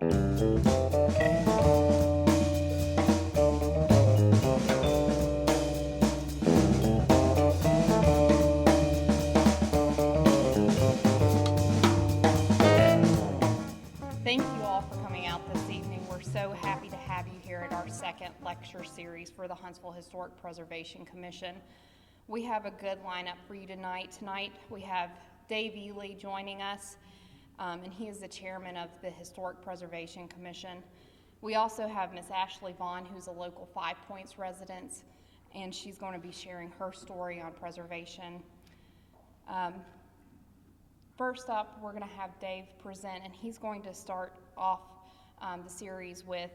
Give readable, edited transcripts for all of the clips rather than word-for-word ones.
Thank you all for coming out this evening. We're so happy to have you here at our second lecture series for the Huntsville Historic Preservation Commission. We have a good lineup for you tonight. Tonight we have Dave Ely joining us, and he is the chairman of the Historic Preservation Commission. We also have Miss Ashley Vaughn, who's a local Five Points resident, and she's going to be sharing her story on preservation. First up, we're going to have Dave present, and he's going to start off the series with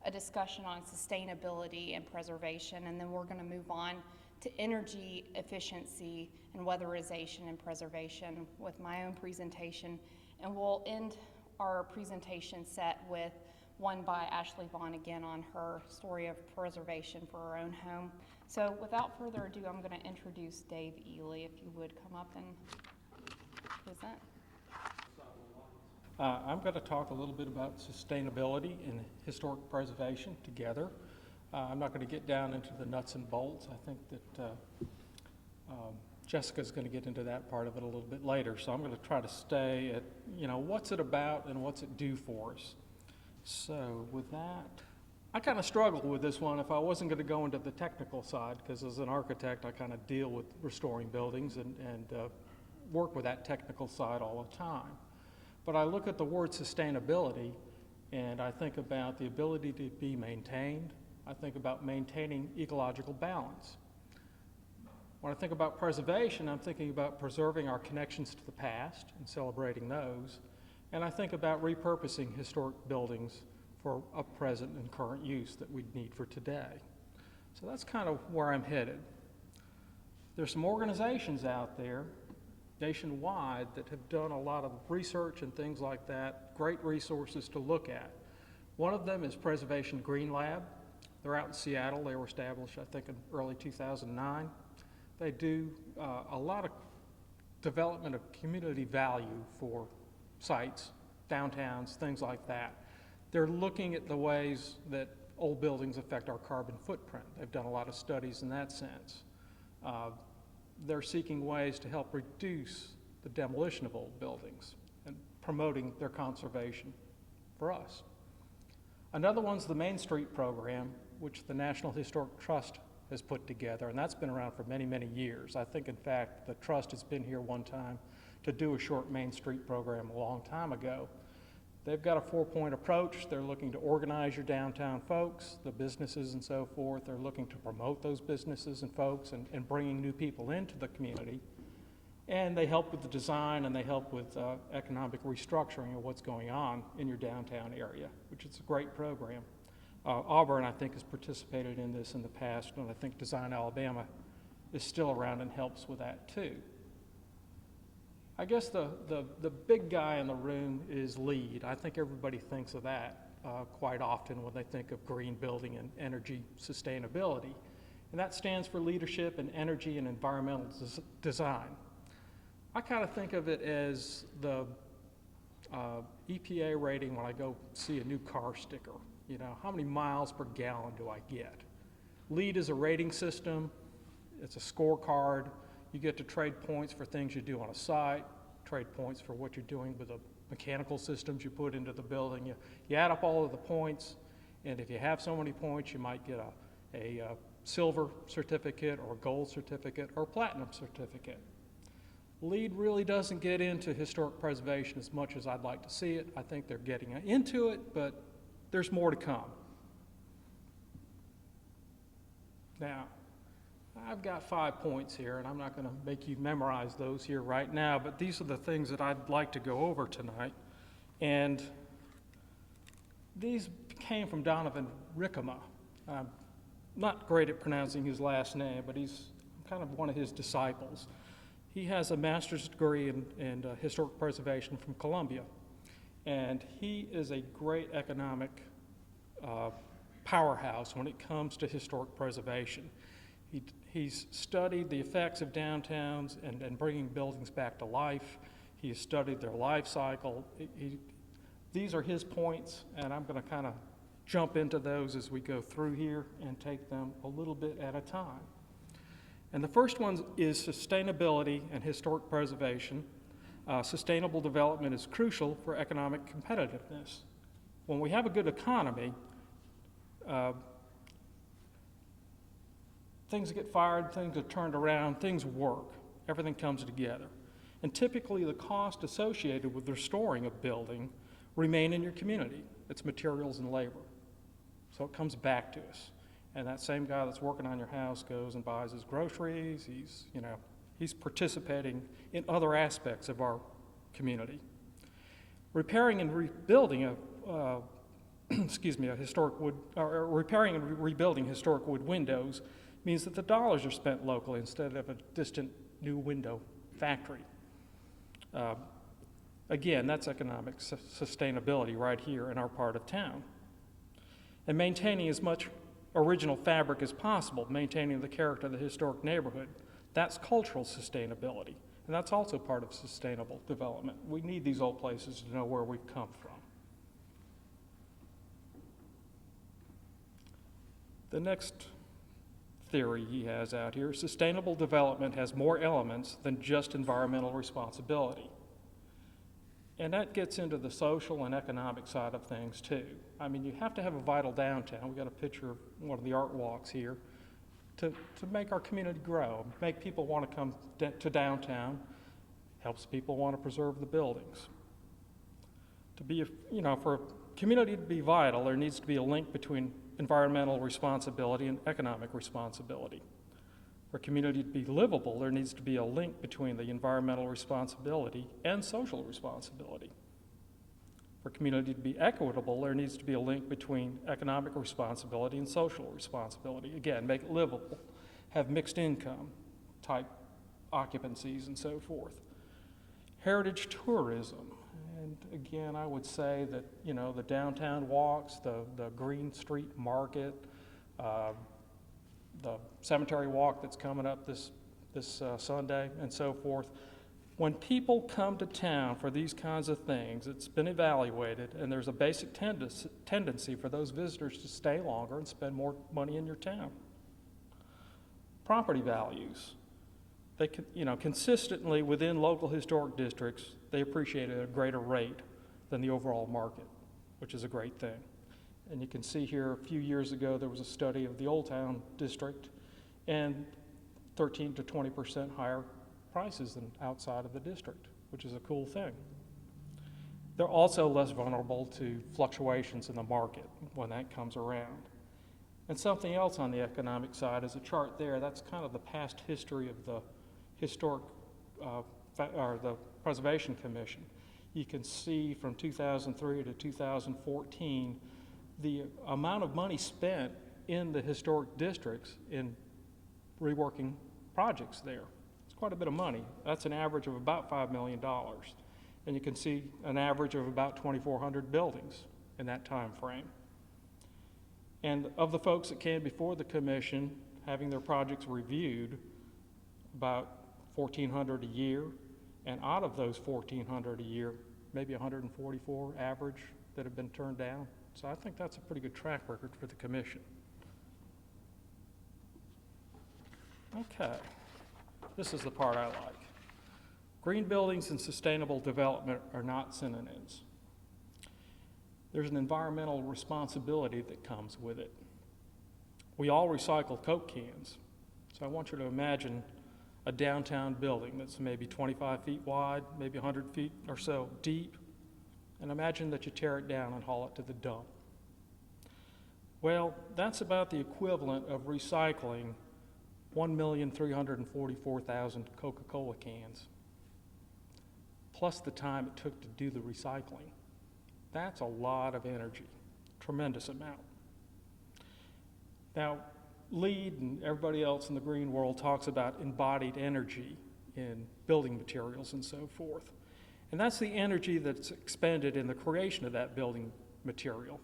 a discussion on sustainability and preservation, and then we're going to move on to energy efficiency and weatherization and preservation with my own presentation, and we'll end our presentation set with one by Ashley Vaughn again on her story of preservation for her own home. So without further ado, I'm going to introduce Dave Ely, if you would come up and present. I'm going to talk a little bit about sustainability and historic preservation together. I'm not going to get down into the nuts and bolts. I think that Jessica's going to get into that part of it a little bit later. So I'm going to try to stay at, what's it about and what's it do for us. So with that, I kind of struggled with this one if I wasn't going to go into the technical side, because as an architect, I kind of deal with restoring buildings and work with that technical side all the time. But I look at the word sustainability and I think about the ability to be maintained. I think about maintaining ecological balance. When I think about preservation, I'm thinking about preserving our connections to the past and celebrating those. And I think about repurposing historic buildings for a present and current use that we need for today. So that's kind of where I'm headed. There's some organizations out there nationwide that have done a lot of research and things like that, great resources to look at. One of them is Preservation Green Lab. They're out in Seattle. They were established, I think, in early 2009. They do a lot of development of community value for sites, downtowns, things like that. They're looking at the ways that old buildings affect our carbon footprint. They've done a lot of studies in that sense. They're seeking ways to help reduce the demolition of old buildings and promoting their conservation for us. Another one's the Main Street program, which the National Historic Trust has put together, and that's been around for many, many years. I think, in fact, the trust has been here one time to do a short Main Street program a long time ago. They've got a 4-point approach. They're looking to organize your downtown folks, the businesses and so forth. They're looking to promote those businesses and folks and bringing new people into the community. And they help with the design and they help with economic restructuring of what's going on in your downtown area, which is a great program. Auburn, I think, has participated in this in the past, and I think Design Alabama is still around and helps with that too. I guess the big guy in the room is LEED. I think everybody thinks of that quite often when they think of green building and energy sustainability. And that stands for Leadership in Energy and Environmental Design. I kind of think of it as the EPA rating when I go see a new car sticker. How many miles per gallon do I get? LEED is a rating system. It's a scorecard. You get to trade points for things you do on a site, trade points for what you're doing with the mechanical systems you put into the building. You add up all of the points, and if you have so many points, you might get a silver certificate or a gold certificate or a platinum certificate. LEED really doesn't get into historic preservation as much as I'd like to see it. I think they're getting into it, but there's more to come. Now, I've got 5 points here, and I'm not going to make you memorize those here right now, but these are the things that I'd like to go over tonight. And these came from Donovan Rickema. I'm not great at pronouncing his last name, but he's kind of one of his disciples. He has a master's degree in historic preservation from Columbia, and he is a great economic powerhouse when it comes to historic preservation. He's studied the effects of downtowns and bringing buildings back to life. He has studied their life cycle. These are his points, and I'm going to kind of jump into those as we go through here and take them a little bit at a time. And the first one is sustainability and historic preservation. Sustainable development is crucial for economic competitiveness. When we have a good economy, things get fired, things get turned around, things work, everything comes together. And typically the cost associated with restoring a building remain in your community. It's materials and labor. So it comes back to us. And that same guy that's working on your house goes and buys his groceries. He's participating in other aspects of our community. Repairing and rebuilding repairing and rebuilding historic wood windows means that the dollars are spent locally instead of a distant new window factory. Again, that's economic sustainability right here in our part of town. And maintaining as much original fabric as possible, maintaining the character of the historic neighborhood, that's cultural sustainability. And that's also part of sustainable development. We need these old places to know where we've come from. The next theory he has out here, sustainable development has more elements than just environmental responsibility. And that gets into the social and economic side of things too. I mean, you have to have a vital downtown. We've got a picture of one of the art walks here to make our community grow, make people want to come to downtown, helps people want to preserve the buildings. For a community to be vital, there needs to be a link between environmental responsibility and economic responsibility. For a community to be livable, there needs to be a link between the environmental responsibility and social responsibility. For a community to be equitable, there needs to be a link between economic responsibility and social responsibility. Again, make it livable, have mixed income type occupancies and so forth. Heritage tourism. And again, I would say that, the downtown walks, the Green Street Market, the cemetery walk that's coming up this Sunday and so forth. When people come to town for these kinds of things, it's been evaluated, and there's a basic tendency for those visitors to stay longer and spend more money in your town. Property values. They consistently within local historic districts, they appreciate it at a greater rate than the overall market, which is a great thing. And you can see here a few years ago there was a study of the Old Town district, and 13 to 20% higher prices than outside of the district, which is a cool thing. They're also less vulnerable to fluctuations in the market when that comes around. And something else on the economic side is a chart there. That's kind of the past history of the historic, or the Preservation Commission. You can see from 2003 to 2014, the amount of money spent in the historic districts in reworking projects there. It's quite a bit of money. That's an average of about $5 million. And you can see an average of about 2,400 buildings in that time frame. And of the folks that came before the commission having their projects reviewed, about 1,400 a year, and out of those 1,400 a year, maybe 144 average that have been turned down. So I think that's a pretty good track record for the commission. Okay, this is the part I like. Green buildings and sustainable development are not synonyms. There's an environmental responsibility that comes with it. We all recycle Coke cans, so I want you to imagine a downtown building that's maybe 25 feet wide, maybe 100 feet or so deep, and imagine that you tear it down and haul it to the dump. Well, that's about the equivalent of recycling 1,344,000 Coca-Cola cans, plus the time it took to do the recycling. That's a lot of energy, tremendous amount. Now, LEED and everybody else in the green world talks about embodied energy in building materials and so forth. And that's the energy that's expended in the creation of that building material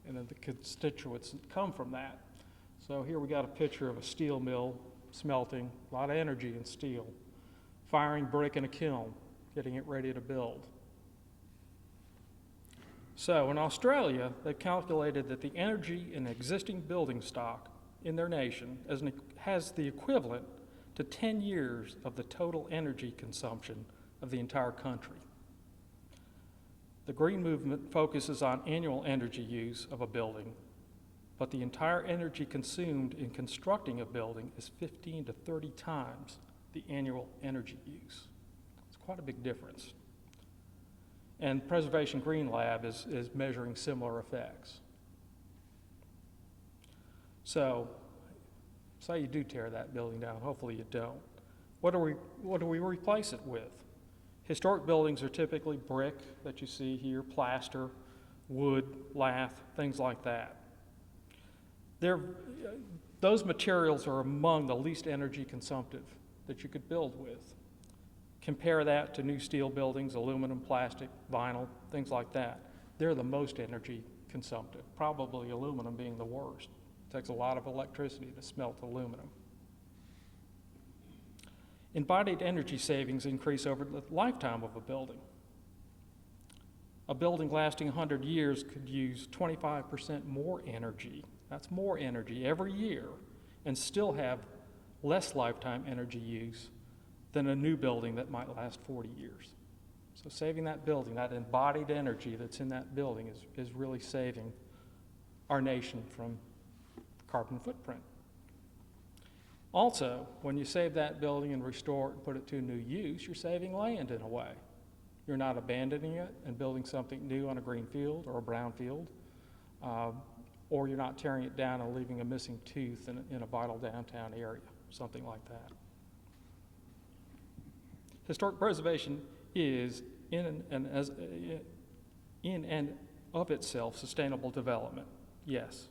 and then the constituents that come from that. So here we got a picture of a steel mill smelting, a lot of energy in steel, firing brick in a kiln, getting it ready to build. So in Australia, they've calculated that the energy in existing building stock in their nation has the equivalent to 10 years of the total energy consumption of the entire country. The Green Movement focuses on annual energy use of a building, but the entire energy consumed in constructing a building is 15 to 30 times the annual energy use. It's quite a big difference. And Preservation Green Lab is measuring similar effects. So, say you do tear that building down, hopefully you don't. What do we replace it with? Historic buildings are typically brick that you see here, plaster, wood, lath, things like that. Those materials are among the least energy consumptive that you could build with. Compare that to new steel buildings, aluminum, plastic, vinyl, things like that. They're the most energy consumptive, probably aluminum being the worst. It takes a lot of electricity to smelt aluminum. Embodied energy savings increase over the lifetime of a building. A building lasting 100 years could use 25% more energy. That's more energy every year, and still have less lifetime energy use than a new building that might last 40 years. So saving that building, that embodied energy that's in that building is really saving our nation from carbon footprint. Also, when you save that building and restore it and put it to a new use, you're saving land in a way. You're not abandoning it and building something new on a green field or a brown field, or you're not tearing it down and leaving a missing tooth in a vital downtown area, something like that. Historic preservation is, in and of itself, sustainable development, yes.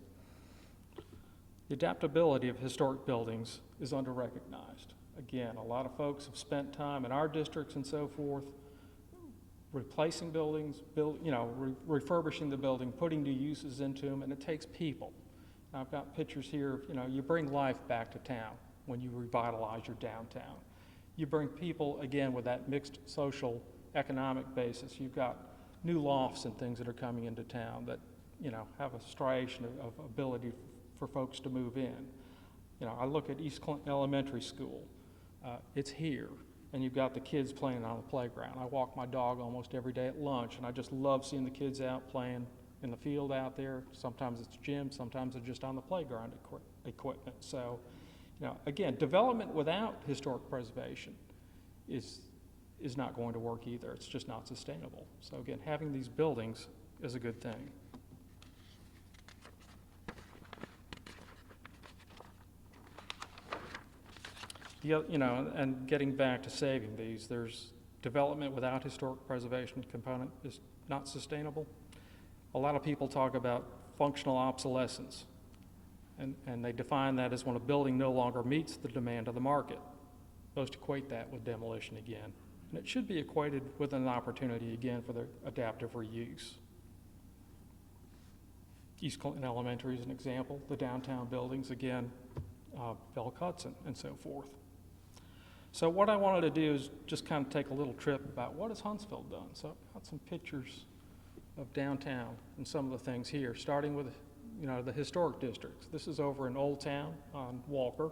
The adaptability of historic buildings is under-recognized. Again, a lot of folks have spent time in our districts and so forth replacing buildings, refurbishing the building, putting new uses into them, and it takes people. I've got pictures here, you bring life back to town when you revitalize your downtown. You bring people, again, with that mixed social economic basis. You've got new lofts and things that are coming into town that, have a striation of ability for folks to move in. I look at East Clinton Elementary School. It's here, and you've got the kids playing on the playground. I walk my dog almost every day at lunch, and I just love seeing the kids out playing in the field out there. Sometimes it's gym, sometimes they're just on the playground equipment. So, again, development without historic preservation is not going to work either. It's just not sustainable. So again, having these buildings is a good thing. And getting back to saving these, there's development without historic preservation component is not sustainable. A lot of people talk about functional obsolescence, and they define that as when a building no longer meets the demand of the market. Most equate that with demolition again. And it should be equated with an opportunity again for the adaptive reuse. East Clinton Elementary is an example. The downtown buildings, again, Belk Hudson, and so forth. So what I wanted to do is just kind of take a little trip about what has Huntsville done. So I've got some pictures of downtown and some of the things here, starting with the historic districts. This is over in Old Town on Walker.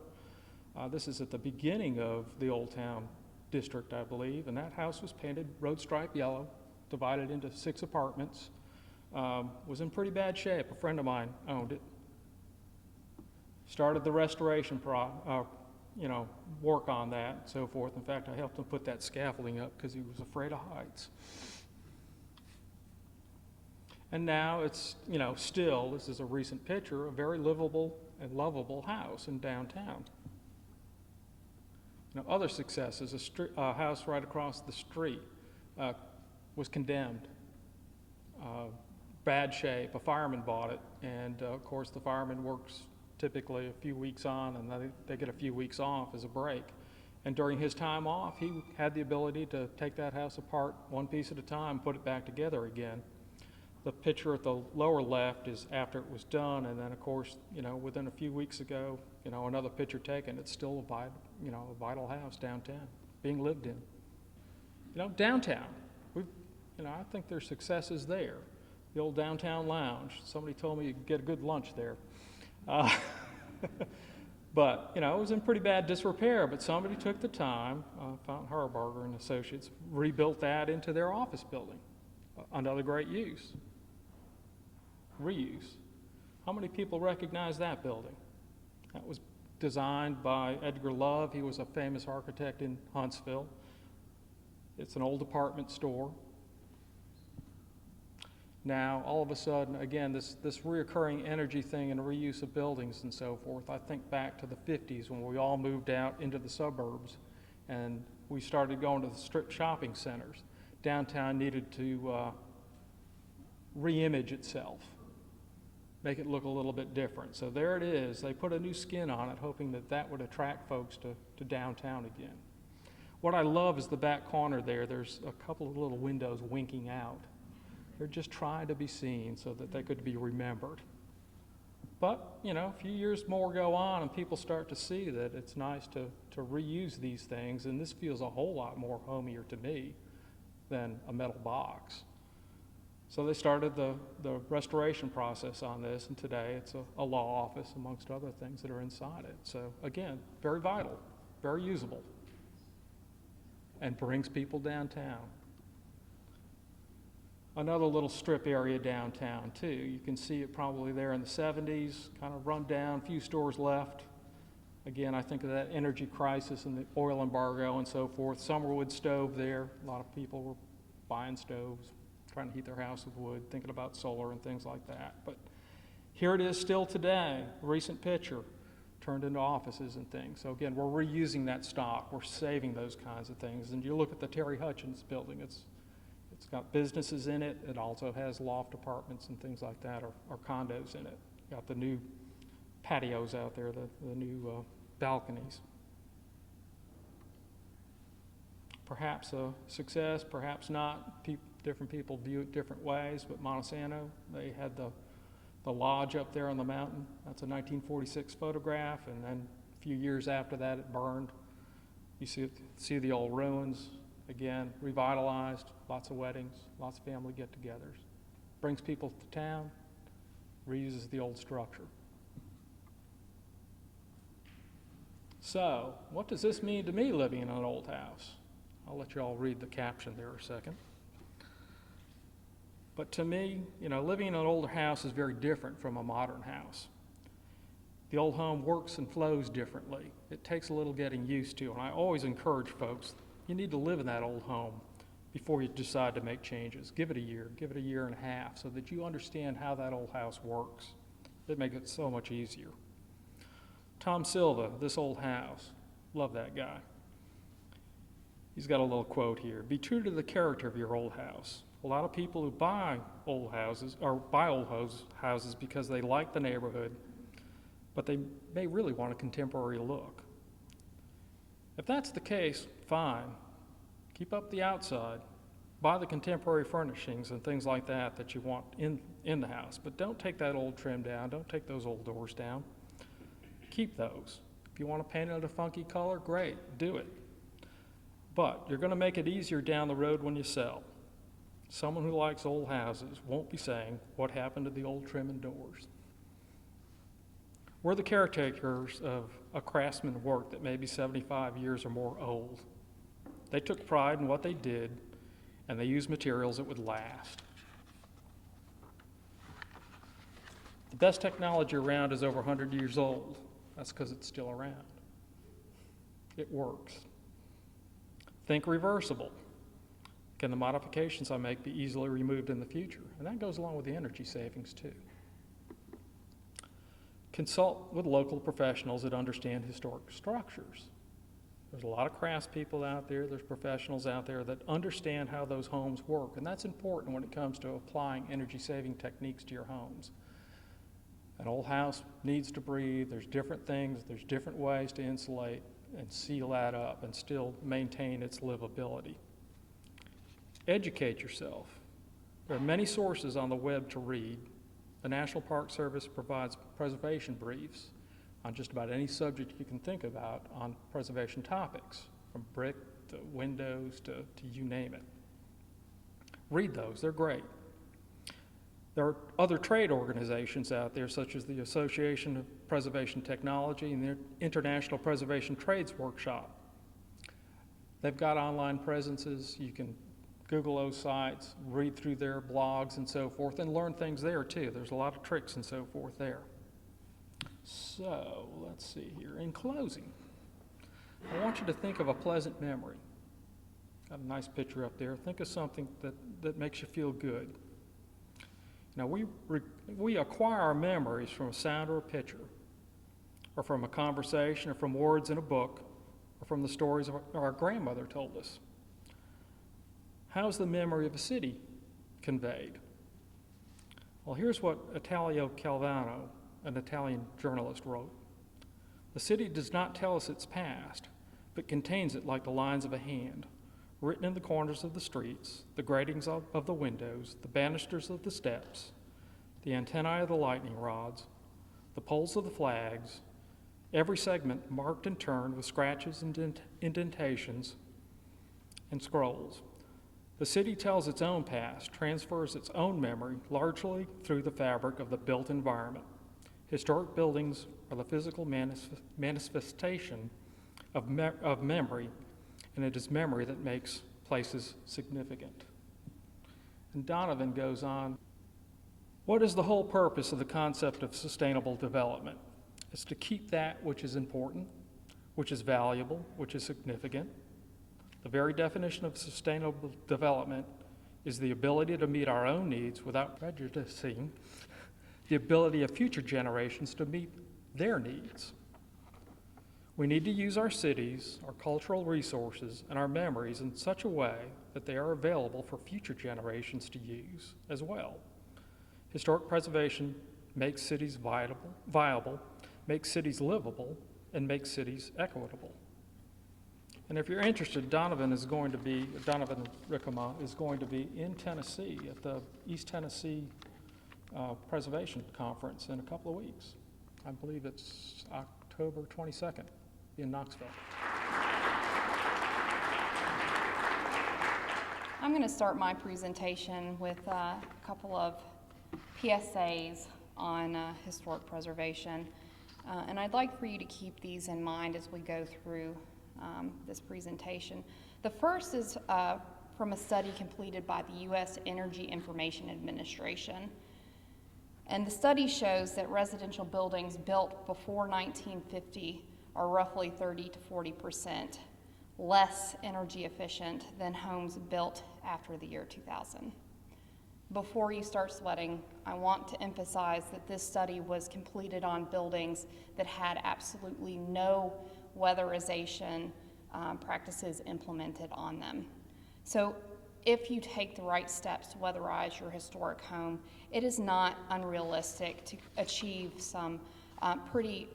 This is at the beginning of the Old Town district, I believe, and that house was painted road stripe yellow, divided into 6 apartments. Was in pretty bad shape. A friend of mine owned it. Started the restoration work on that and so forth. In fact, I helped him put that scaffolding up because he was afraid of heights. And now it's, still, this is a recent picture, a very livable and lovable house in downtown. Other successes, a house right across the street was condemned. Bad shape, a fireman bought it, and of course the fireman works typically a few weeks on, and they get a few weeks off as a break. And during his time off, he had the ability to take that house apart one piece at a time, put it back together again. The picture at the lower left is after it was done, and then of course, within a few weeks ago, another picture taken. It's still a vital house downtown, being lived in. Downtown, I think there's successes there. the old downtown lounge. Somebody told me you could get a good lunch there. Uh, But, it was in pretty bad disrepair, but somebody took the time, Fountain Harburger and Associates, rebuilt that into their office building. Another great use. Reuse. How many people recognize that building? That was designed by Edgar Love. He was a famous architect in Huntsville. It's an old department store. Now, all of a sudden, again, this reoccurring energy thing and reuse of buildings and so forth, I think back to the 50s when we all moved out into the suburbs and we started going to the strip shopping centers. Downtown needed to re-image itself, make it look a little bit different. So there it is. They put a new skin on it, hoping that that would attract folks to downtown again. What I love is the back corner there. There's a couple of little windows winking out. They're just trying to be seen so that they could be remembered. But, a few years more go on and people start to see that it's nice to reuse these things, and this feels a whole lot more homier to me than a metal box. So they started the restoration process on this, and today it's a law office amongst other things that are inside it. So again, very vital, very usable, and brings people downtown. Another little strip area downtown too. You can see it probably there in the 70s, kind of run down, few stores left. Again, I think of that energy crisis and the oil embargo and so forth. Summerwood stove there. A lot of people were buying stoves, trying to heat their house with wood, thinking about solar and things like that. But here it is still today, recent picture, turned into offices and things. So again, we're reusing that stock. We're saving those kinds of things. And you look at the Terry Hutchins building, it's got businesses in it. It also has loft apartments and things like that, or condos in it. Got the new patios out there, the new balconies. Perhaps a success, perhaps not. Different people view it different ways, but Montesano, they had the lodge up there on the mountain. That's a 1946 photograph, and then a few years after that it burned. You see the old ruins. Again, revitalized, lots of weddings, lots of family get-togethers. Brings people to town, reuses the old structure. So, what does this mean to me living in an old house? I'll let you all read the caption there a second. But to me, living in an older house is very different from a modern house. The old home works and flows differently. It takes a little getting used to, and I always encourage folks, you need to live in that old home before you decide to make changes. Give it a year and a half, so that you understand how that old house works. It makes it so much easier. Tom Silva, This Old House. Love that guy. He's got a little quote here. Be true to the character of your old house. A lot of people who buy old houses because they like the neighborhood, but they may really want a contemporary look. If that's the case, fine. Keep up the outside. Buy the contemporary furnishings and things like that you want in the house. But don't take that old trim down. Don't take those old doors down. Keep those. If you want to paint it a funky color, great, do it. But you're going to make it easier down the road when you sell. Someone who likes old houses won't be saying, what happened to the old trim and doors? We're the caretakers of a craftsman work that may be 75 years or more old. They took pride in what they did, and they used materials that would last. The best technology around is over 100 years old. That's because it's still around. It works. Think reversible. Can the modifications I make be easily removed in the future? And that goes along with the energy savings too. Consult with local professionals that understand historic structures. There's a lot of craftspeople out there, there's professionals out there that understand how those homes work, and that's important when it comes to applying energy-saving techniques to your homes. An old house needs to breathe, there's different things, there's different ways to insulate and seal that up and still maintain its livability. Educate yourself. There are many sources on the web to read. The National Park Service provides preservation briefs on just about any subject you can think about on preservation topics, from brick to windows to you name it. Read those, they're great. There are other trade organizations out there, such as the Association of Preservation Technology and the International Preservation Trades Workshop. They've got online presences. You can Google those sites, read through their blogs and so forth, and learn things there too. There's a lot of tricks and so forth there. So, let's see here. In closing, I want you to think of a pleasant memory. Got a nice picture up there. Think of something that makes you feel good. Now, we acquire our memories from a sound or a picture, or from a conversation, or from words in a book, or from the stories our grandmother told us. How's the memory of a city conveyed? Well, here's what Italo Calvino, an Italian journalist, wrote. The city does not tell us its past, but contains it like the lines of a hand, written in the corners of the streets, the gratings of the windows, the banisters of the steps, the antennae of the lightning rods, the poles of the flags, every segment marked and turned with scratches and indentations and scrolls. The city tells its own past, transfers its own memory largely through the fabric of the built environment. Historic buildings are the physical manifestation of memory, and it is memory that makes places significant. And Donovan goes on, what is the whole purpose of the concept of sustainable development? It's to keep that which is important, which is valuable, which is significant. The very definition of sustainable development is the ability to meet our own needs without prejudicing the ability of future generations to meet their needs. We need to use our cities, our cultural resources, and our memories in such a way that they are available for future generations to use as well. Historic preservation makes cities viable, makes cities livable, and makes cities equitable. And if you're interested, Donovan Rickema is going to be in Tennessee at the East Tennessee Preservation Conference in a couple of weeks. I believe it's October 22nd in Knoxville. I'm going to start my presentation with a couple of PSAs on historic preservation. And I'd like for you to keep these in mind as we go through this presentation. The first is from a study completed by the U.S. Energy Information Administration. And the study shows that residential buildings built before 1950 are roughly 30 to 40% less energy efficient than homes built after the year 2000. Before you start sweating, I want to emphasize that this study was completed on buildings that had absolutely no weatherization practices implemented on them. So if you take the right steps to weatherize your historic home, it is not unrealistic to achieve some pretty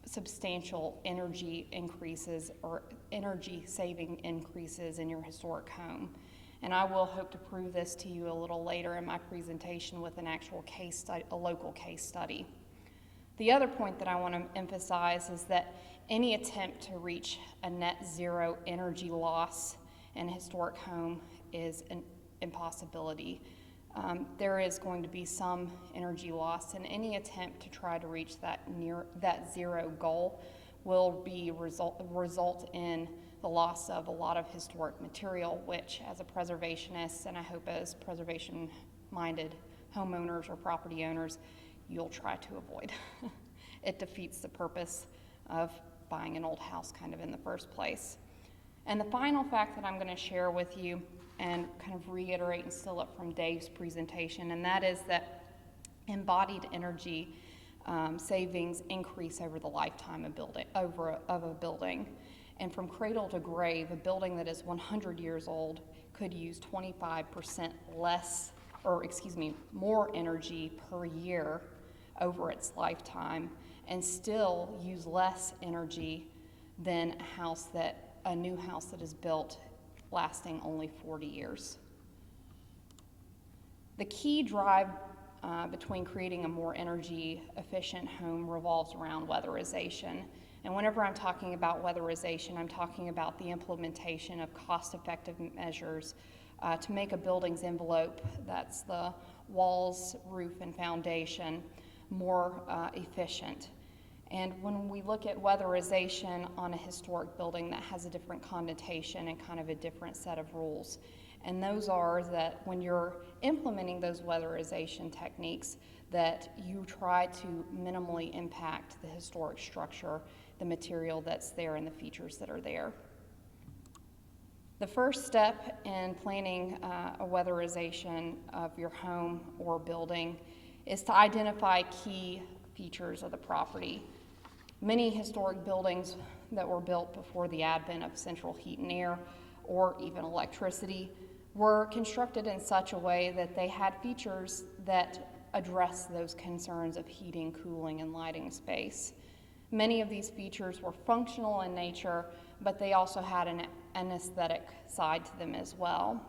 substantial energy increases or energy saving increases in your historic home. And I will hope to prove this to you a little later in my presentation with an actual case study, a local case study. The other point that I want to emphasize is that any attempt to reach a net zero energy loss in a historic home is an impossibility. There is going to be some energy loss, and any attempt to try to reach that zero goal will be result in the loss of a lot of historic material, which as a preservationist, and I hope as preservation-minded homeowners or property owners, you'll try to avoid. It defeats the purpose of buying an old house kind of in the first place. And the final fact that I'm going to share with you and kind of reiterate and steal it from Dave's presentation, and that is that embodied energy savings increase over the lifetime of a building. And from cradle to grave, a building that is 100 years old could use 25% more energy per year over its lifetime and still use less energy than a new house that is built lasting only 40 years. The key drive between creating a more energy efficient home revolves around weatherization. And whenever I'm talking about weatherization, I'm talking about the implementation of cost-effective measures to make a building's envelope, that's the walls, roof, and foundation more efficient. And when we look at weatherization on a historic building, that has a different connotation and kind of a different set of rules. And those are that when you're implementing those weatherization techniques, that you try to minimally impact the historic structure, the material that's there, and the features that are there. The first step in planning a weatherization of your home or building is to identify key features of the property. Many historic buildings that were built before the advent of central heat and air, or even electricity, were constructed in such a way that they had features that address those concerns of heating, cooling, and lighting space. Many of these features were functional in nature, but they also had an aesthetic side to them as well.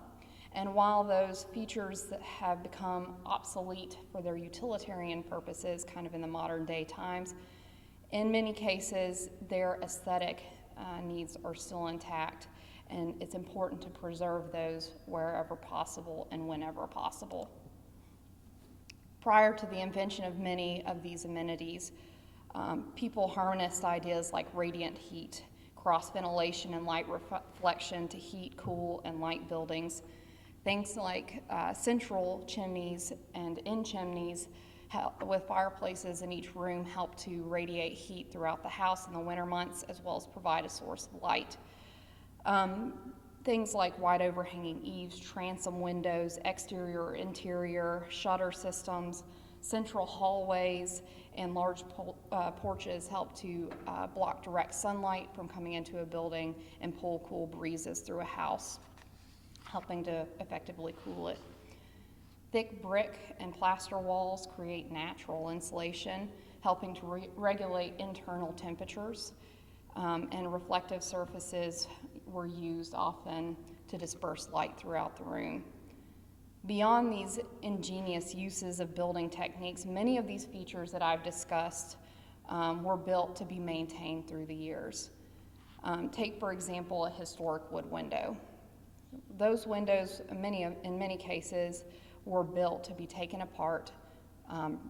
And while those features that have become obsolete for their utilitarian purposes, kind of in the modern day times, in many cases, their aesthetic needs are still intact, and it's important to preserve those wherever possible and whenever possible. Prior to the invention of many of these amenities, people harnessed ideas like radiant heat, cross ventilation, and light reflection to heat, cool, and light buildings. Things like central chimneys and end chimneys with fireplaces in each room help to radiate heat throughout the house in the winter months, as well as provide a source of light. Things like wide overhanging eaves, transom windows, exterior or interior, shutter systems, central hallways, and large porches help to block direct sunlight from coming into a building and pull cool breezes through a house, helping to effectively cool it. Thick brick and plaster walls create natural insulation, helping to regulate internal temperatures, and reflective surfaces were used often to disperse light throughout the room. Beyond these ingenious uses of building techniques, many of these features that I've discussed were built to be maintained through the years. Take, for example, a historic wood window. Those windows, in many cases, were built to be taken apart,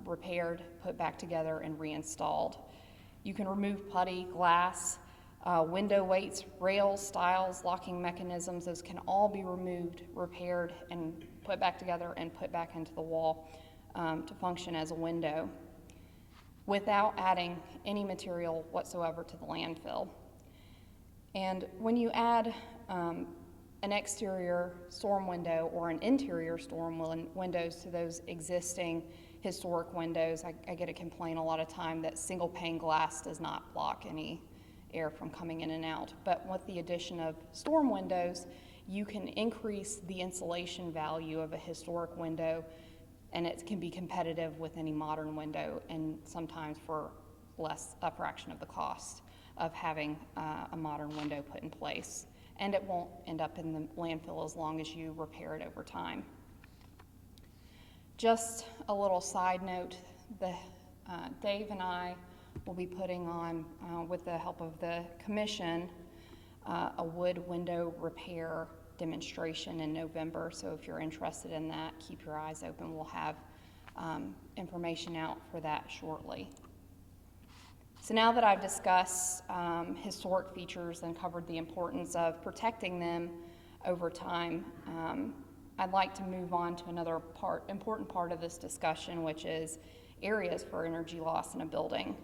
repaired, put back together, and reinstalled. You can remove putty, glass, window weights, rails, stiles, locking mechanisms. Those can all be removed, repaired, and put back together and put back into the wall to function as a window without adding any material whatsoever to the landfill. And when you add an exterior storm window or an interior storm windows to those existing historic windows, I get a complaint a lot of time that single pane glass does not block any air from coming in and out. But with the addition of storm windows, you can increase the insulation value of a historic window, and it can be competitive with any modern window, and sometimes for a fraction of the cost of having a modern window put in place. And it won't end up in the landfill as long as you repair it over time. Just a little side note, Dave and I will be putting on, with the help of the commission, a wood window repair demonstration in November. So if you're interested in that, keep your eyes open. We'll have information out for that shortly. So now that I've discussed historic features and covered the importance of protecting them over time, I'd like to move on to another important part of this discussion, which is areas for energy loss in a building.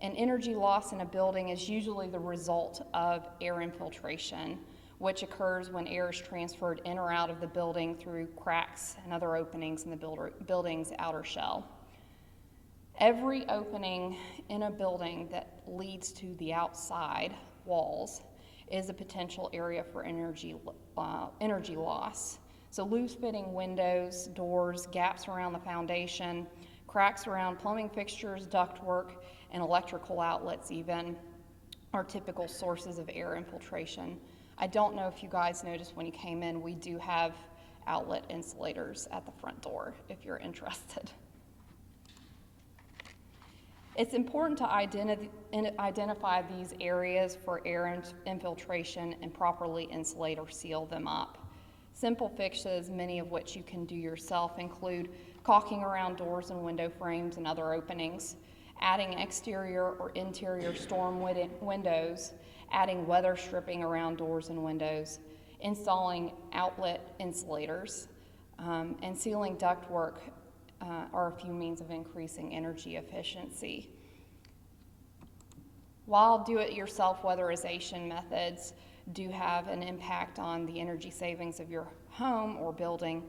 And energy loss in a building is usually the result of air infiltration, which occurs when air is transferred in or out of the building through cracks and other openings in the building's outer shell. Every opening in a building that leads to the outside walls is a potential area for energy loss. So loose-fitting windows, doors, gaps around the foundation, cracks around plumbing fixtures, ductwork, and electrical outlets even are typical sources of air infiltration. I don't know if you guys noticed when you came in, we do have outlet insulators at the front door if you're interested. It's important to identify these areas for air infiltration and properly insulate or seal them up. Simple fixes, many of which you can do yourself, include caulking around doors and window frames and other openings, adding exterior or interior storm windows, adding weather stripping around doors and windows, installing outlet insulators, and sealing ductwork are a few means of increasing energy efficiency. While do-it-yourself weatherization methods do have an impact on the energy savings of your home or building,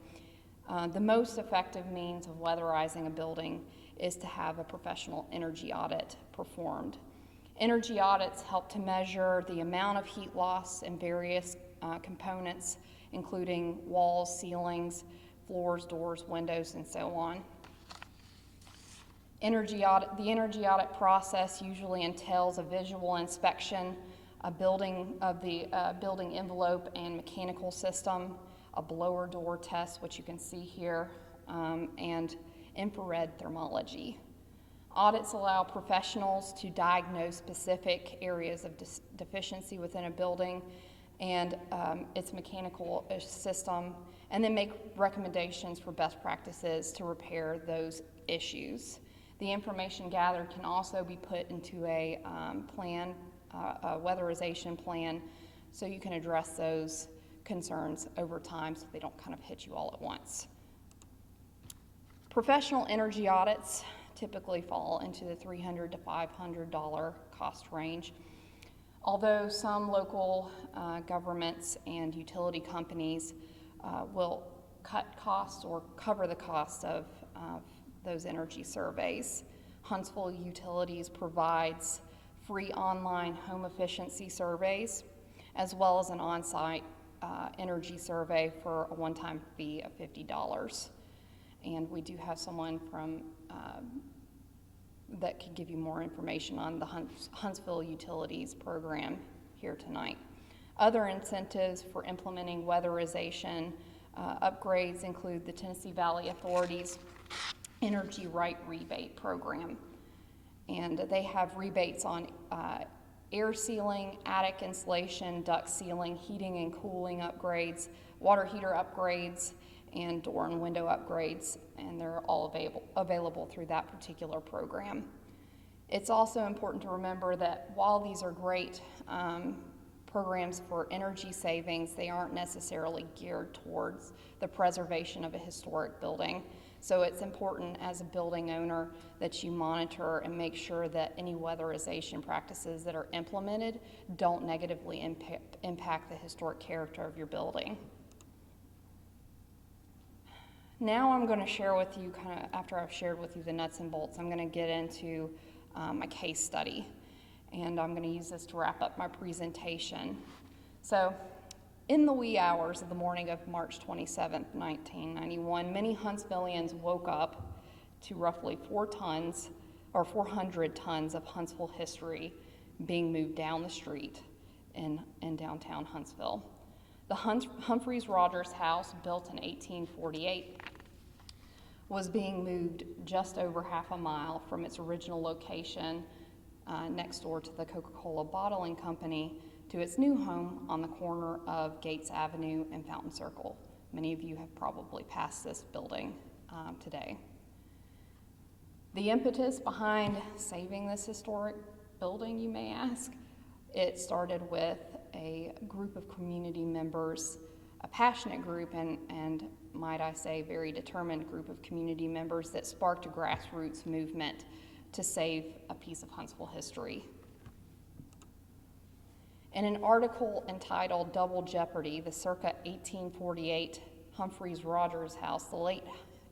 the most effective means of weatherizing a building is to have a professional energy audit performed. Energy audits help to measure the amount of heat loss in various components, including walls, ceilings, floors, doors, windows, and so on. The energy audit process usually entails a visual inspection, a building envelope and mechanical system, a blower door test, which you can see here, and infrared thermology. Audits allow professionals to diagnose specific areas of deficiency within a building and its mechanical system, and then make recommendations for best practices to repair those issues. The information gathered can also be put into a plan, a weatherization plan, so you can address those concerns over time so they don't kind of hit you all at once. Professional energy audits typically fall into the $300 to $500 cost range, although some local governments and utility companies will cut costs or cover the cost of those energy surveys. Huntsville Utilities provides free online home efficiency surveys, as well as an on-site energy survey for a one-time fee of $50. And we do have someone from that could give you more information on the Huntsville Utilities program here tonight. Other incentives for implementing weatherization upgrades include the Tennessee Valley Authority's Energy Right Rebate Program. And they have rebates on air sealing, attic insulation, duct sealing, heating and cooling upgrades, water heater upgrades, and door and window upgrades, and they're all available through that particular program. It's also important to remember that while these are great programs for energy savings, they aren't necessarily geared towards the preservation of a historic building. So it's important as a building owner that you monitor and make sure that any weatherization practices that are implemented don't negatively impact the historic character of your building. Now I'm going to share with you, kind of after I've shared with you the nuts and bolts, I'm going to get into my case study. And I'm going to use this to wrap up my presentation. So, in the wee hours of the morning of March 27, 1991, many Huntsvillians woke up to roughly 400 tons of Huntsville history being moved down the street in downtown Huntsville. The Humphreys-Rogers house, built in 1848, was being moved just over half a mile from its original location next door to the Coca-Cola bottling company to its new home on the corner of Gates Avenue and Fountain Circle. Many of you have probably passed this building today. The impetus behind saving this historic building, you may ask, it started with a group of community members, a passionate group, and might I say, very determined group of community members that sparked a grassroots movement to save a piece of Huntsville history. In an article entitled Double Jeopardy, the circa 1848 Humphreys-Rogers house, the late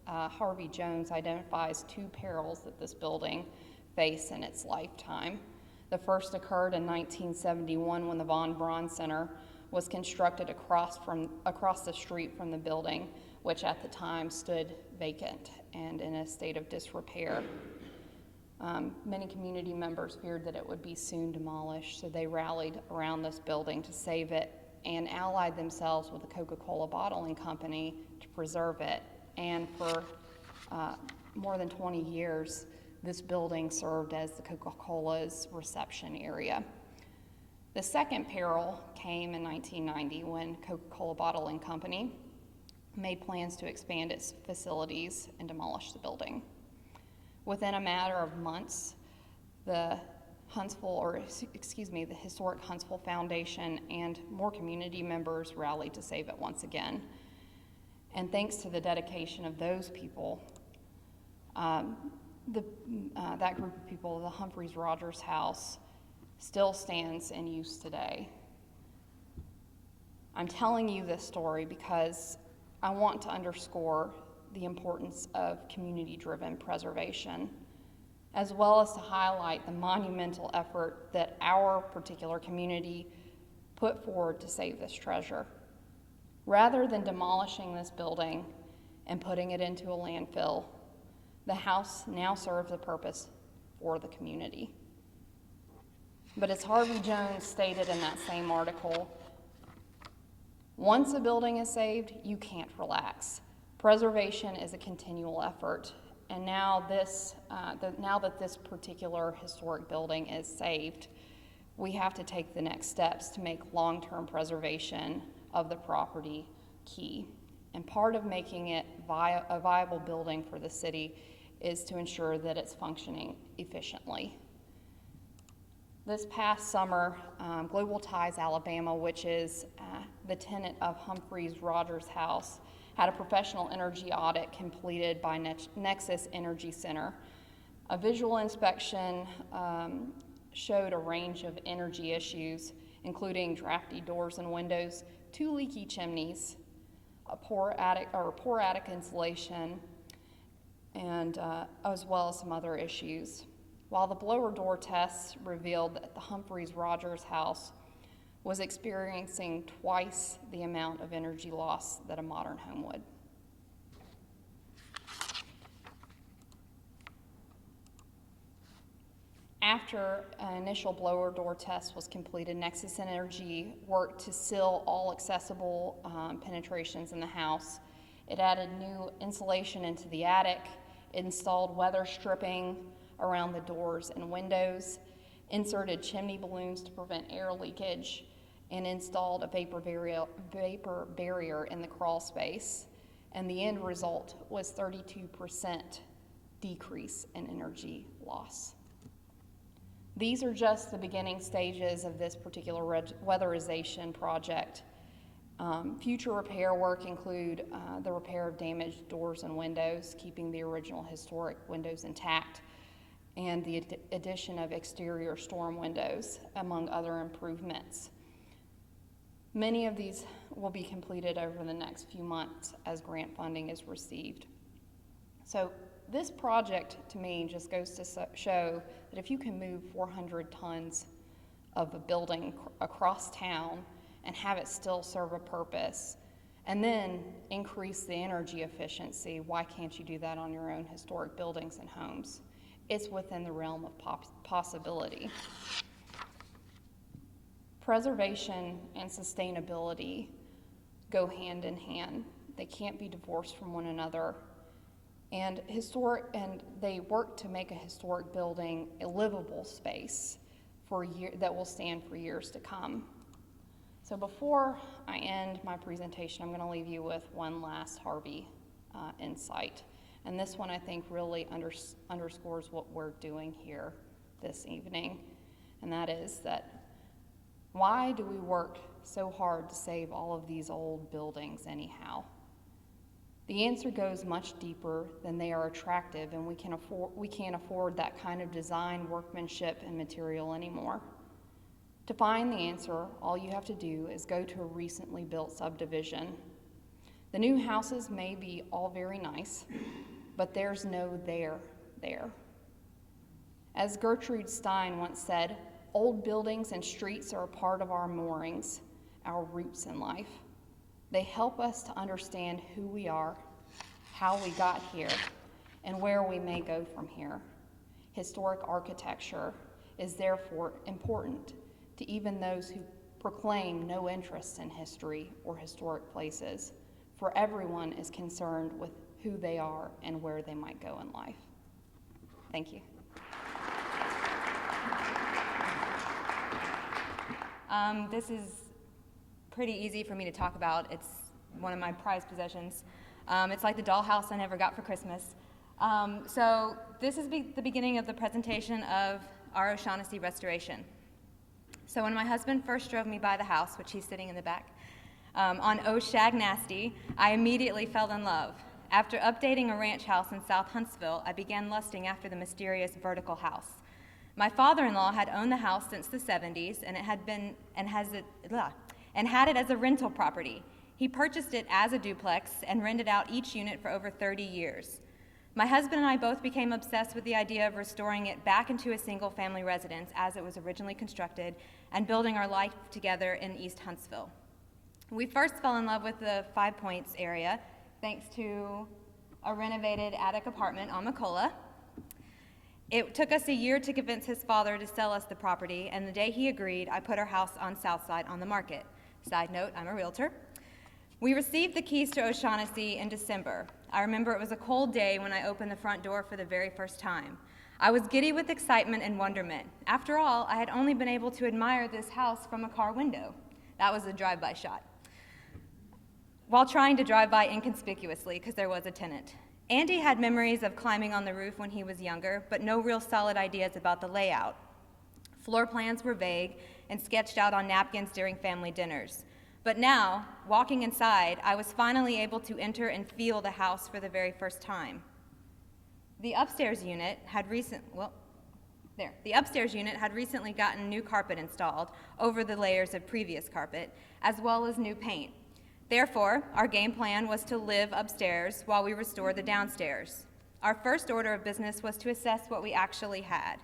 Harvey Jones identifies two perils that this building faced in its lifetime. The first occurred in 1971 when the Vaughn Braun Center was constructed across the street from the building, which at the time stood vacant and in a state of disrepair. Many community members feared that it would be soon demolished, so they rallied around this building to save it and allied themselves with the Coca-Cola bottling company to preserve it. And for more than 20 years, this building served as the Coca-Cola's reception area. The second peril came in 1990 when Coca-Cola Bottling Company made plans to expand its facilities and demolish the building. Within a matter of months, the the Historic Huntsville Foundation and more community members rallied to save it once again. And thanks to the dedication of those people, that group of people, the Humphreys-Rogers house, still stands in use today. I'm telling you this story because I want to underscore the importance of community-driven preservation, as well as to highlight the monumental effort that our particular community put forward to save this treasure. Rather than demolishing this building and putting it into a landfill, the house now serves a purpose for the community. But as Harvey Jones stated in that same article, once a building is saved, you can't relax. Preservation is a continual effort, and now that this particular historic building is saved, we have to take the next steps to make long-term preservation of the property key. And part of making it a viable building for the city is to ensure that it's functioning efficiently. This past summer, Global Ties Alabama, which is the tenant of Humphreys-Rogers house, had a professional energy audit completed by Nexus Energy Center. A visual inspection showed a range of energy issues, including drafty doors and windows, 2 leaky chimneys, a poor attic insulation, and as well as some other issues. While the blower door tests revealed that the Humphreys-Rogers house was experiencing twice the amount of energy loss that a modern home would. After an initial blower door test was completed, Nexus Energy worked to seal all accessible penetrations in the house. It added new insulation into the attic, installed weather stripping around the doors and windows, inserted chimney balloons to prevent air leakage, and installed a vapor barrier in the crawl space. And the end result was 32% decrease in energy loss. These are just the beginning stages of this particular weatherization project. Future repair work include the repair of damaged doors and windows, keeping the original historic windows intact, and the addition of exterior storm windows, among other improvements. Many of these will be completed over the next few months as grant funding is received. So this project, to me, just goes to show that if you can move 400 tons of a building across town and have it still serve a purpose, and then increase the energy efficiency, why can't you do that on your own historic buildings and homes? It's within the realm of possibility. Preservation and sustainability go hand in hand. They can't be divorced from one another. And they work to make a historic building a livable space that will stand for years to come. So before I end my presentation, I'm going to leave you with one last Harvey insight. And this one, I think, really underscores what we're doing here this evening. And that is that, why do we work so hard to save all of these old buildings anyhow? The answer goes much deeper than they are attractive, and we can't afford that kind of design, workmanship, and material anymore. To find the answer, all you have to do is go to a recently built subdivision. The new houses may be all very nice, but there's no there. As Gertrude Stein once said, old buildings and streets are a part of our moorings, our roots in life. They help us to understand who we are, how we got here, and where we may go from here. Historic architecture is therefore important to even those who proclaim no interest in history or historic places, for everyone is concerned with who they are and where they might go in life. Thank you. This is pretty easy for me to talk about. It's one of my prized possessions. It's like the dollhouse I never got for Christmas. So this is the beginning of the presentation of our O'Shaughnessy restoration. So when my husband first drove me by the house, which he's sitting in the back, on O'Shagnasty, I immediately fell in love. After updating a ranch house in South Huntsville, I began lusting after the mysterious vertical house. My father-in-law had owned the house since the 70s and had it as a rental property. He purchased it as a duplex and rented out each unit for over 30 years. My husband and I both became obsessed with the idea of restoring it back into a single-family residence as it was originally constructed and building our life together in East Huntsville. We first fell in love with the Five Points area thanks to a renovated attic apartment on Coca-Cola. It took us a year to convince his father to sell us the property, and the day he agreed, I put our house on Southside on the market. Side note, I'm a realtor. We received the keys to O'Shaughnessy in December. I remember it was a cold day when I opened the front door for the very first time. I was giddy with excitement and wonderment. After all, I had only been able to admire this house from a car window. That was a drive-by shot. While trying to drive by inconspicuously, because there was a tenant. Andy had memories of climbing on the roof when he was younger, but no real solid ideas about the layout. Floor plans were vague and sketched out on napkins during family dinners. But now, walking inside, I was finally able to enter and feel the house for the very first time. The upstairs unit had recently gotten new carpet installed over the layers of previous carpet, as well as new paint. Therefore, our game plan was to live upstairs while we restored the downstairs. Our first order of business was to assess what we actually had.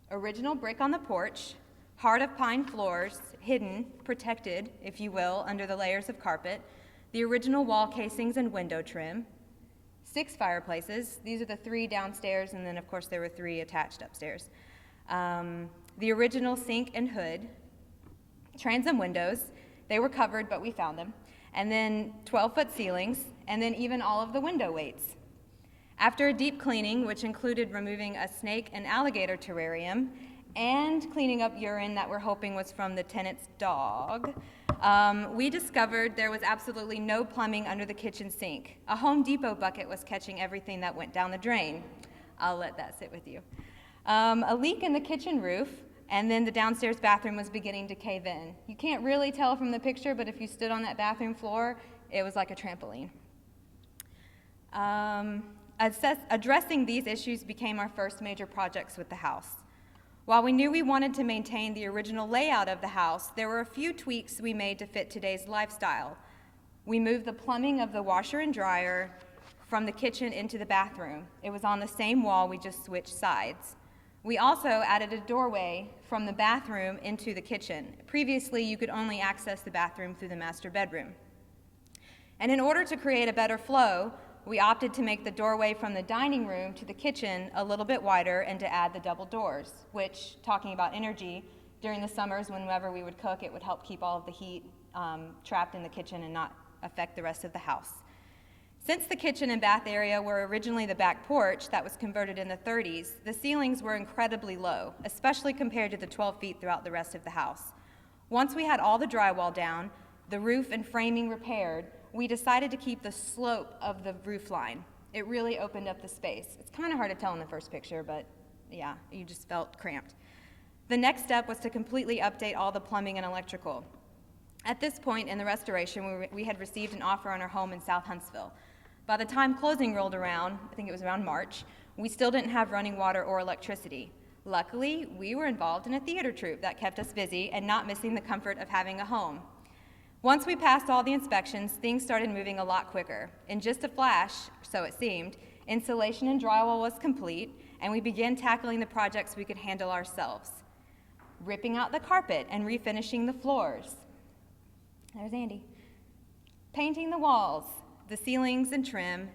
Original brick on the porch, heart of pine floors, hidden, protected, if you will, under the layers of carpet, the original wall casings and window trim, 6 fireplaces. These are the 3 downstairs, and then of course there were 3 attached upstairs. The original sink and hood, transom windows. They were covered, but we found them. And then 12-foot ceilings, and then even all of the window weights. After a deep cleaning, which included removing a snake and alligator terrarium and cleaning up urine that we're hoping was from the tenant's dog, we discovered there was absolutely no plumbing under the kitchen sink. A Home Depot bucket was catching everything that went down the drain. I'll let that sit with you. A leak in the kitchen roof, and then the downstairs bathroom was beginning to cave in. You can't really tell from the picture, but if you stood on that bathroom floor, it was like a trampoline. Addressing these issues became our first major projects with the house. While we knew we wanted to maintain the original layout of the house, there were a few tweaks we made to fit today's lifestyle. We moved the plumbing of the washer and dryer from the kitchen into the bathroom. It was on the same wall, we just switched sides. We also added a doorway from the bathroom into the kitchen. Previously, you could only access the bathroom through the master bedroom. And in order to create a better flow, we opted to make the doorway from the dining room to the kitchen a little bit wider and to add the double doors, which, talking about energy, during the summers, whenever we would cook, it would help keep all of the heat trapped in the kitchen and not affect the rest of the house. Since the kitchen and bath area were originally the back porch that was converted in the 30s, the ceilings were incredibly low, especially compared to the 12 feet throughout the rest of the house. Once we had all the drywall down, the roof and framing repaired, we decided to keep the slope of the roof line. It really opened up the space. It's kind of hard to tell in the first picture, but yeah, you just felt cramped. The next step was to completely update all the plumbing and electrical. At this point in the restoration, we had received an offer on our home in South Huntsville. By the time closing rolled around, I think it was around March, we still didn't have running water or electricity. Luckily, we were involved in a theater troupe that kept us busy and not missing the comfort of having a home. Once we passed all the inspections, things started moving a lot quicker. In just a flash, so it seemed, insulation and drywall was complete, and we began tackling the projects we could handle ourselves. Ripping out the carpet and refinishing the floors. There's Andy. Painting the walls, the ceilings and trim,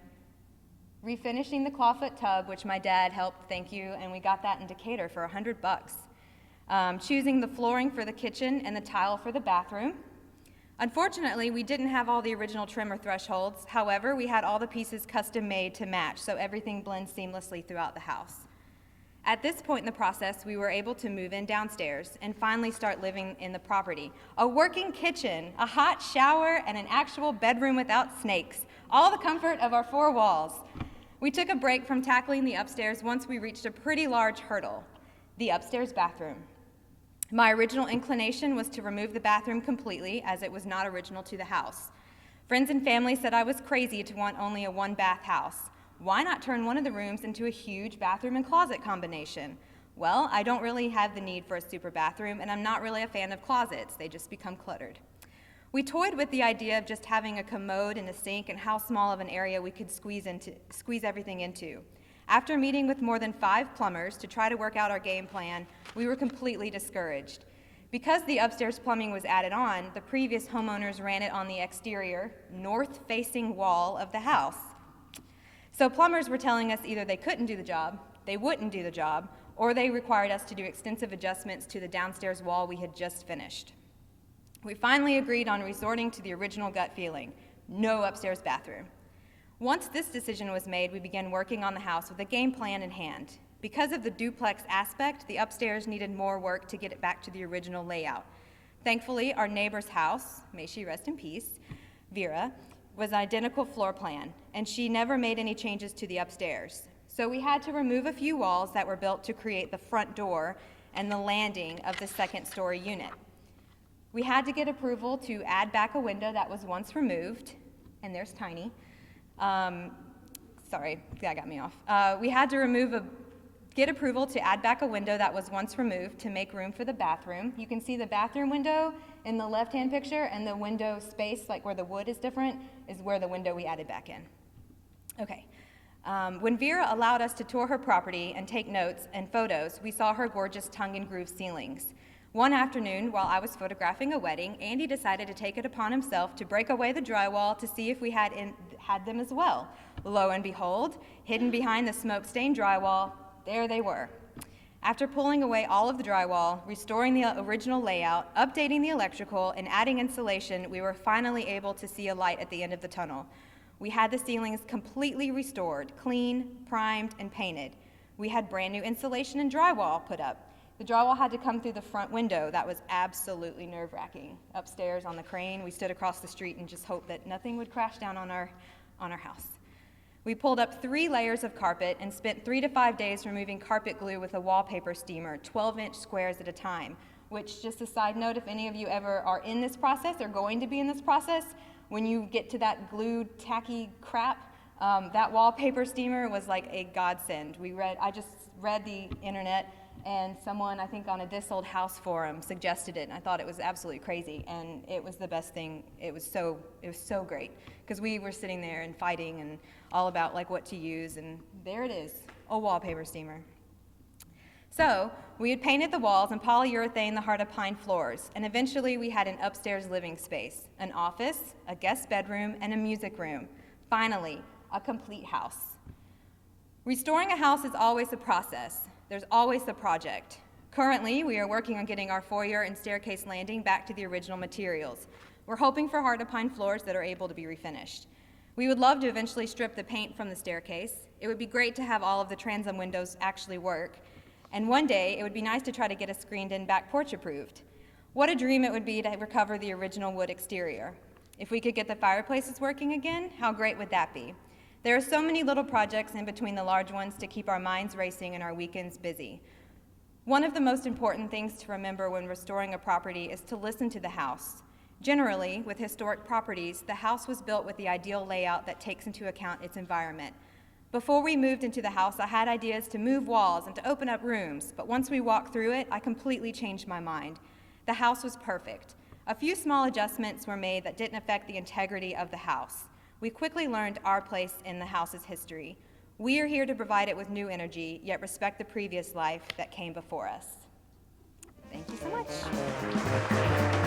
refinishing the clawfoot tub, which my dad helped, thank you, and we got that in Decatur for $100. Choosing the flooring for the kitchen and the tile for the bathroom. Unfortunately, we didn't have all the original trim or thresholds. However, we had all the pieces custom made to match, so everything blends seamlessly throughout the house. At this point in the process, we were able to move in downstairs and finally start living in the property. A working kitchen, a hot shower, and an actual bedroom without snakes, all the comfort of our four walls. We took a break from tackling the upstairs once we reached a pretty large hurdle, the upstairs bathroom. My original inclination was to remove the bathroom completely, as it was not original to the house. Friends and family said I was crazy to want only a one-bath house. Why not turn one of the rooms into a huge bathroom and closet combination? Well, I don't really have the need for a super bathroom, and I'm not really a fan of closets. They just become cluttered. We toyed with the idea of just having a commode and a sink and how small of an area we could squeeze everything into. After meeting with more than 5 plumbers to try to work out our game plan, we were completely discouraged. Because the upstairs plumbing was added on, the previous homeowners ran it on the exterior, north-facing wall of the house. So plumbers were telling us either they couldn't do the job, they wouldn't do the job, or they required us to do extensive adjustments to the downstairs wall we had just finished. We finally agreed on resorting to the original gut feeling: no upstairs bathroom. Once this decision was made, we began working on the house with a game plan in hand. Because of the duplex aspect, the upstairs needed more work to get it back to the original layout. Thankfully, our neighbor's house, may she rest in peace, Vera, was an identical floor plan, and she never made any changes to the upstairs. So we had to remove a few walls that were built to create the front door and the landing of the second-story unit. We had to get approval to add back a window that was once removed, and there's Tiny. Sorry, that got me off. We had to get approval to add back a window that was once removed to make room for the bathroom. You can see the bathroom window in the left-hand picture, and the window space, like where the wood is different, is where the window we added back in. Okay. When Vera allowed us to tour her property and take notes and photos, we saw her gorgeous tongue-and-groove ceilings. One afternoon, while I was photographing a wedding, Andy decided to take it upon himself to break away the drywall to see if we had them as well. Lo and behold, hidden behind the smoke-stained drywall, there they were. After pulling away all of the drywall, restoring the original layout, updating the electrical, and adding insulation, we were finally able to see a light at the end of the tunnel. We had the ceilings completely restored, clean, primed, and painted. We had brand new insulation and drywall put up. The drywall had to come through the front window. That was absolutely nerve-wracking. Upstairs on the crane, we stood across the street and just hoped that nothing would crash down on our house. We pulled up 3 layers of carpet and spent 3 to 5 days removing carpet glue with a wallpaper steamer, 12-inch squares at a time, which, just a side note, if any of you ever are in this process or going to be in this process, when you get to that glued, tacky crap, that wallpaper steamer was like a godsend. I just read the internet, and someone, I think on a This Old House forum, suggested it, and I thought it was absolutely crazy, and it was the best thing. It was so great, because we were sitting there and fighting and all about like what to use, and there it is, a wallpaper steamer. So we had painted the walls and polyurethane the heart of pine floors, and eventually we had an upstairs living space, an office, a guest bedroom, and a music room. Finally, a complete house. Restoring a house is always a process. There's always a project. Currently, we are working on getting our foyer and staircase landing back to the original materials. We're hoping for heart of pine floors that are able to be refinished. We would love to eventually strip the paint from the staircase. It would be great to have all of the transom windows actually work. And one day, it would be nice to try to get a screened-in back porch approved. What a dream it would be to recover the original wood exterior. If we could get the fireplaces working again, how great would that be? There are so many little projects in between the large ones to keep our minds racing and our weekends busy. One of the most important things to remember when restoring a property is to listen to the house. Generally, with historic properties, the house was built with the ideal layout that takes into account its environment. Before we moved into the house, I had ideas to move walls and to open up rooms, but once we walked through it, I completely changed my mind. The house was perfect. A few small adjustments were made that didn't affect the integrity of the house. We quickly learned our place in the house's history. We are here to provide it with new energy, yet respect the previous life that came before us. Thank you so much.